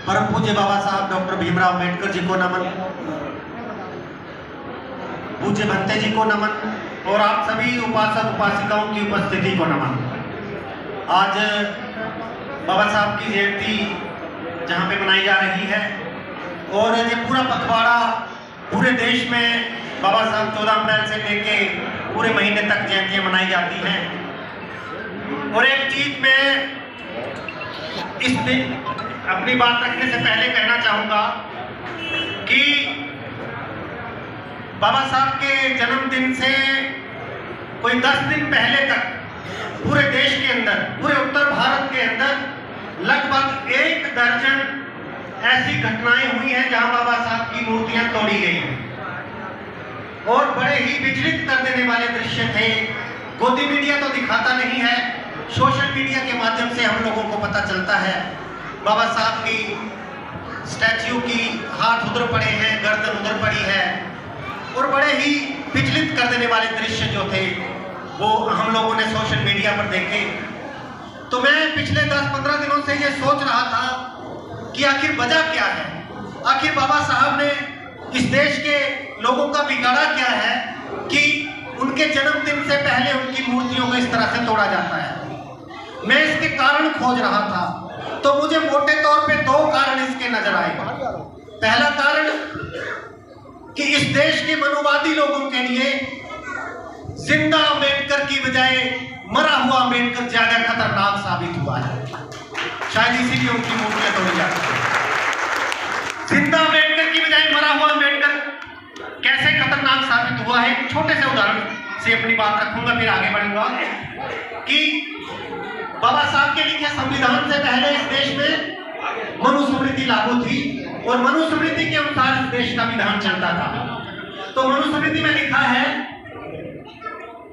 परम पूज्य बाबा साहब डॉक्टर भीमराव अम्बेडकर जी को नमन, पूज्य भंते जी को नमन और आप सभी उपासक उपासिकाओं की उपस्थिति को नमन। आज बाबा साहब की जयंती जहाँ पे मनाई जा रही है और ये पूरा पखवाड़ा पूरे देश में बाबा साहब 14 अप्रैल से लेके पूरे महीने तक जयंतियाँ मनाई जाती हैं। और एक चीज मैं इस दिन अपनी बात रखने से पहले कहना चाहूँगा कि बाबा साहब के जन्मदिन से कोई 10 दिन पहले तक पूरे देश के अंदर, पूरे उत्तर भारत के अंदर लगभग 1 दर्जन ऐसी घटनाएं हुई हैं जहां बाबा साहब की मूर्तियां तोड़ी गई हैं और बड़े ही विचलित कर देने वाले दृश्य थे। गोदी मीडिया तो दिखाता नहीं है, सोशल मीडिया के माध्यम से हम लोगों को पता चलता है। बाबा साहब की स्टैच्यू की हाथ उधर पड़े हैं, गर्दन उधर पड़ी है और बड़े ही विचलित कर देने वाले दृश्य जो थे वो हम लोगों ने सोशल मीडिया पर देखे। तो मैं पिछले 10-15 दिनों से ये सोच रहा था कि आखिर वजह क्या है, आखिर बाबा साहब ने इस देश के लोगों का बिगाड़ा क्या है कि उनके जन्मदिन से पहले उनकी मूर्तियों को इस तरह से तोड़ा जाता है। मैं इसके कारण खोज रहा था तो मुझे मोटे तौर पे 2 कारण इसके नजर आए। पहला कारण कि इस देश के मनुवादी लोगों के लिए जिंदा अम्बेडकर की बजाय मरा हुआ अम्बेडकर ज्यादा खतरनाक साबित हुआ है। शायद इसीलिए उनकी मूर्तियां तोड़ी जाती है। जिंदा अम्बेडकर की बजाय मरा हुआ अम्बेडकर कैसे खतरनाक साबित हुआ है, एक छोटे से उदाहरण से अपनी बात रखूंगा, फिर आगे बढ़ूंगा। कि बाबा साहब के लिखे संविधान से पहले इस देश में मनुस्मृति लागू थी और मनुस्मृति के अनुसार इस देश का विधान चलता था। तो मनुस्मृति में लिखा है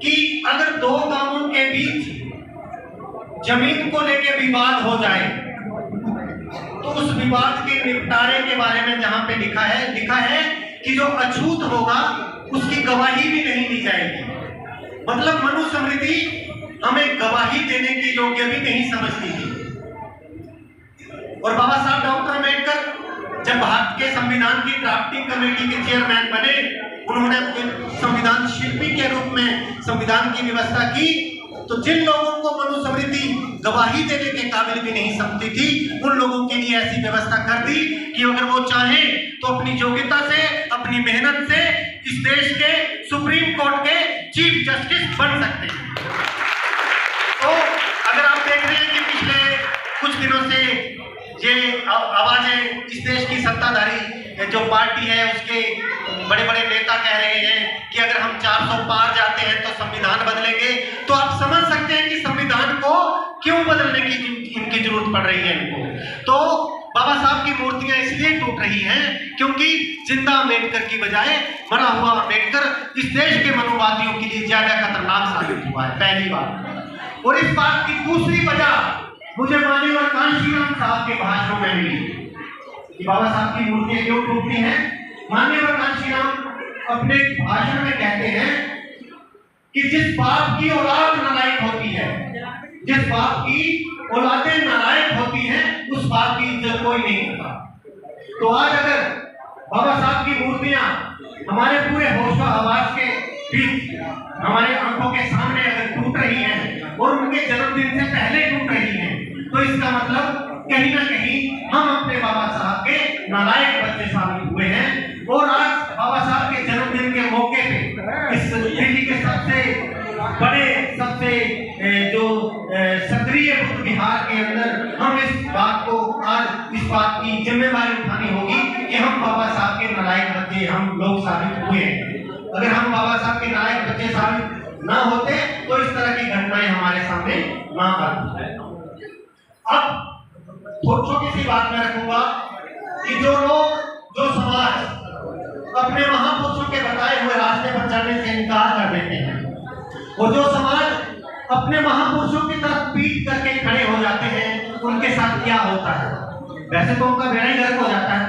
कि अगर 2 गांवों के बीच जमीन को लेकर विवाद हो जाए तो उस विवाद के निपटारे के बारे में जहां पे लिखा है कि जो अछूत होगा उसकी गवाही भी नहीं दी जाएगी। मतलब मनुस्मृति हमें गवाही देने के योग्य भी नहीं समझती थी। और बाबा साहब डॉक्टर अम्बेडकर जब भारत के संविधान की ड्राफ्टिंग कमेटी के चेयरमैन बने, उन्होंने संविधान शिल्पी के रूप में संविधान की व्यवस्था की। तो जिन लोगों को मनुस्मृति गवाही देने के काबिल भी नहीं समझती थी, उन लोगों के लिए ऐसी व्यवस्था कर दी कि अगर वो चाहें तो अपनी योग्यता से, अपनी मेहनत से इस देश के सुप्रीम कोर्ट के चीफ जस्टिस बन सकते हैं। तो अगर आप देख रहे हैं कि पिछले कुछ दिनों से ये आवाजें इस देश की सत्ताधारी जो पार्टी है उसके बड़े बड़े नेता कह रहे हैं कि अगर हम 400 पार जाते हैं तो संविधान बदलेंगे, तो आप समझ सकते हैं कि संविधान को क्यों बदलने की इनकी जरूरत पड़ रही है इनको। तो बाबा साहब की मूर्तियां इसलिए टूट रही हैं क्योंकि जिंदा अम्बेडकर की बजाय मरा हुआ अम्बेडकर इस देश के मनुवादियों के लिए ज्यादा खतरनाक साबित हुआ है, पहली बात। और इस बात की दूसरी वजह मुझे माननीय कांशीराम साहब के भाषणों में मिली कि बाबा साहब की मूर्तियां क्यों टूटती हैं। माननीय कांशीराम अपने भाषण में कहते हैं कि जिस बाप की औलाद नालायक होती है, जिस बाप की औलादें नालायक होती हैं, उस बाप की इज्जत कोई नहीं करता। तो आज अगर बाबा साहब की मूर्तियां हमारे पूरे होशो हवास के बीच हमारे आंखों के सामने अगर टूट रही हैं और उनके जन्मदिन से पहले टूट रही हैं, तो इसका मतलब कहीं ना कहीं हम अपने बाबा साहब के नालायक बच्चे साबित हुए हैं। और आज बाबा साहब के जन्मदिन के मौके पे इस दिल्ली के सबसे बड़े, सबसे जो सक्रिय बुद्ध विहार के अंदर हम इस बात को, आज इस बात की जिम्मेवारी उठानी होगी कि हम बाबा साहब के नालायक बच्चे हम लोग साबित हुए हैं। अगर हम बाबा साहब के नालायक बच्चे साबित ना होते तो इस तरह की घटनाएं हमारे सामने ना आती। अब छोटी सी बात मैं रखूंगा कि जो लोग, जो समाज अपने महापुरुषों के बताए हुए रास्ते पर चलने से इनकार कर देते हैं और जो समाज अपने महापुरुषों की तरफ पीठ करके खड़े हो जाते हैं, उनके साथ क्या होता है? वैसे तो उनका बेड़ा ही गर्क हो जाता है,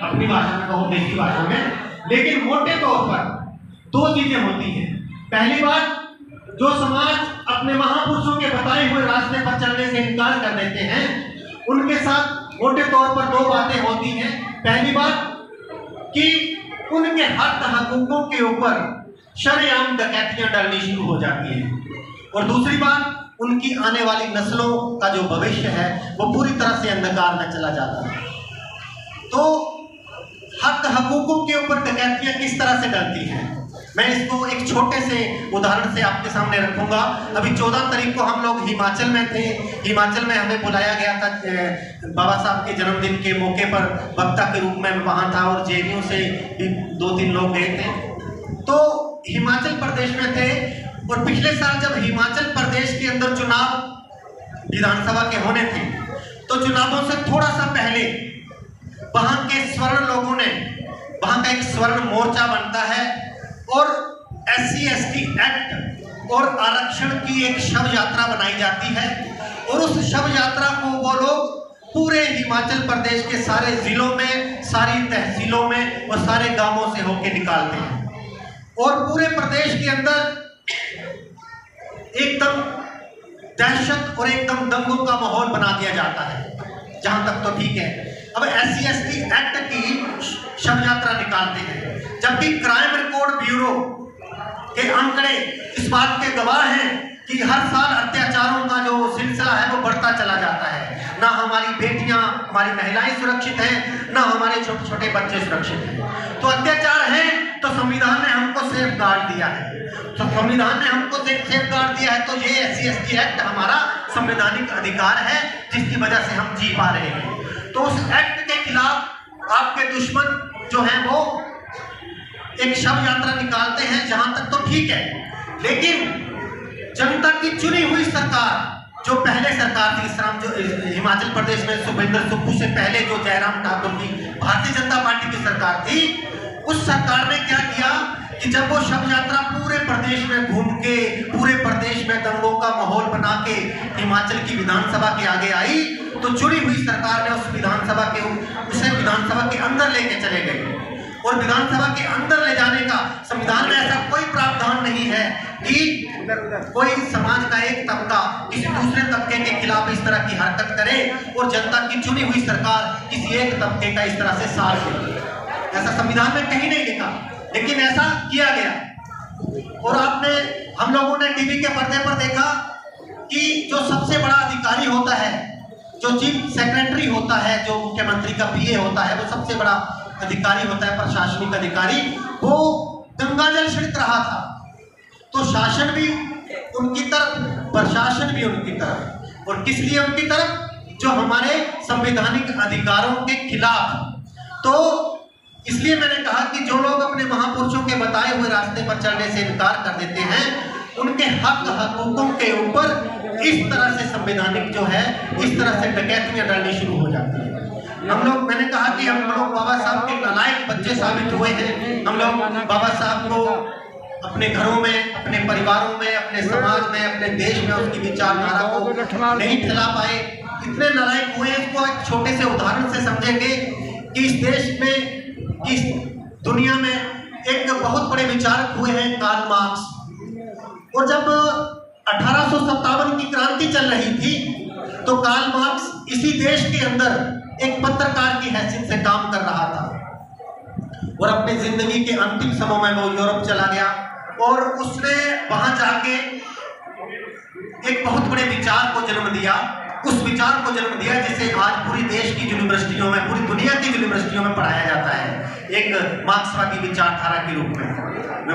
अपनी भाषा में कहूँ, देसी भाषा में। लेकिन मोटे तौर पर 2 चीजें होती हैं। पहली बात, जो समाज अपने महापुरुषों के बताए हुए रास्ते पर चलने से इनकार कर देते हैं, उनके साथ मोटे तौर पर दो बातें होती हैं। पहली बात कि उनके हक हकूकों के ऊपर शरेआम डकैतियां डालनी शुरू हो जाती हैं, और दूसरी बात उनकी आने वाली नस्लों का जो भविष्य है वो पूरी तरह से अंधकार में चला जाता है। तो हक हकूकों के ऊपर डकैतियां किस तरह से डलती हैं, मैं इसको एक छोटे से उदाहरण से आपके सामने रखूंगा। अभी 14 तारीख को हम लोग हिमाचल में थे। हिमाचल में हमें बुलाया गया था बाबा साहब के जन्मदिन के मौके पर, वक्ता के रूप में वहाँ था, और जेएनयू से भी 2-3 लोग गए थे। तो हिमाचल प्रदेश में थे, और पिछले साल जब हिमाचल प्रदेश के अंदर चुनाव विधानसभा के होने थे, तो चुनावों से थोड़ा सा पहले वहाँ के स्वर्ण लोगों ने, वहाँ का एक स्वर्ण मोर्चा बनता है और SC/ST एक्ट और आरक्षण की एक शव यात्रा बनाई जाती है, और उस शव यात्रा को वो लोग पूरे हिमाचल प्रदेश के सारे जिलों में, सारी तहसीलों में और सारे गांवों से होके निकालते हैं, और पूरे प्रदेश के अंदर एकदम दहशत और एकदम दंगों का माहौल बना दिया जाता है। जहां तक तो ठीक है। अब SC/ST एक्ट की शव यात्रा निकालते हैं, जबकि क्राइम रिकॉर्ड ब्यूरो के आंकड़े इस बात के गवाह हैं कि हर साल अत्याचारों का जो सिलसिला है वो बढ़ता चला जाता है। ना हमारी बेटियां, हमारी महिलाएं सुरक्षित हैं, ना हमारे छोटे छोटे बच्चे सुरक्षित हैं। तो अत्याचार है तो संविधान ने हमको सेफ गार्ड दिया है, तो संविधान ने हमको सेफ गार्ड दिया है, तो ये SC/ST एक्ट हमारा संवैधानिक अधिकार है, जिसकी वजह से हम जी पा रहे हैं। तो उस एक्ट के खिलाफ आपके दुश्मन जो हैं वो एक शव यात्रा निकालते हैं, जहां तक तो ठीक है। लेकिन जनता की चुनी हुई सरकार, जो पहले सरकार थी इस राम, जो हिमाचल प्रदेश में सुखविंदर सुक्खू से पहले जो जयराम ठाकुर की भारतीय जनता पार्टी की सरकार थी, उस सरकार ने क्या किया कि जब वो शव यात्रा पूरे प्रदेश में घूम के, पूरे प्रदेश में दंगों का माहौल बना के हिमाचल की विधानसभा के आगे आई, तो चुनी हुई सरकार ने उसे विधानसभा के अंदर लेके चले गए। और विधानसभा के अंदर ले जाने का संविधान में ऐसा कोई प्रावधान नहीं है कि कोई समाज का एक तबका किसी दूसरे तबके के खिलाफ इस तरह की हरकत करे, और जनता की चुनी हुई सरकार किसी एक तबके का इस तरह से साथ दे। ऐसा संविधान में कहीं नहीं लिखा, लेकिन ऐसा किया गया। और हम लोगों ने टीवी के पर्दे पर देखा कि जो सबसे बड़ा अधिकारी होता है, जो चीफ सेक्रेटरी होता है, जो मुख्यमंत्री का PA होता है, वो सबसे बड़ा अधिकारी होता है, प्रशासनिक अधिकारी, वो गंगाजल छिड़क रहा था। तो शासन भी उनकी तरफ, प्रशासन भी उनकी तरफ, और किस लिए उनकी तरफ? जो हमारे संवैधानिक अधिकारों के खिलाफ। तो इसलिए मैंने कहा कि जो लोग अपने महापुरुषों के बताए हुए रास्ते पर चलने से इनकार कर देते हैं, उनके हक हकूकों के ऊपर इस तरह से संवैधानिक जो है, इस तरह से डकैतियां डालनी शुरू हो जाती है। मैंने कहा कि हम लोग बाबा साहब के नालायक बच्चे साबित हुए हैं। हम लोग बाबा साहब को अपने घरों में, अपने परिवारों में, अपने समाज में, अपने देश में उसकी विचारधारा को नहीं फैला पाए, इतने नालायक हुए। इसको एक छोटे से उदाहरण से समझेंगे कि इस देश में, इस दुनिया में एक बहुत बड़े विचारक हुए हैं कार्ल मार्क्स, और जब 1857 की क्रांति चल रही थी, तो कार्ल मार्क्स इसी देश के अंदर एक पत्रकार की हैसियत से काम कर रहा था, और अपनी जिंदगी के अंतिम समय में वो यूरोप चला गया, और उसने वहां जाके एक बहुत बड़े विचार को जन्म दिया। उस विचार को जन्म दिया जिसे आज पूरी देश की यूनिवर्सिटियों में, पूरी दुनिया की यूनिवर्सिटियों में पढ़ाया जाता है, एक मार्क्सवादी विचारधारा के रूप में।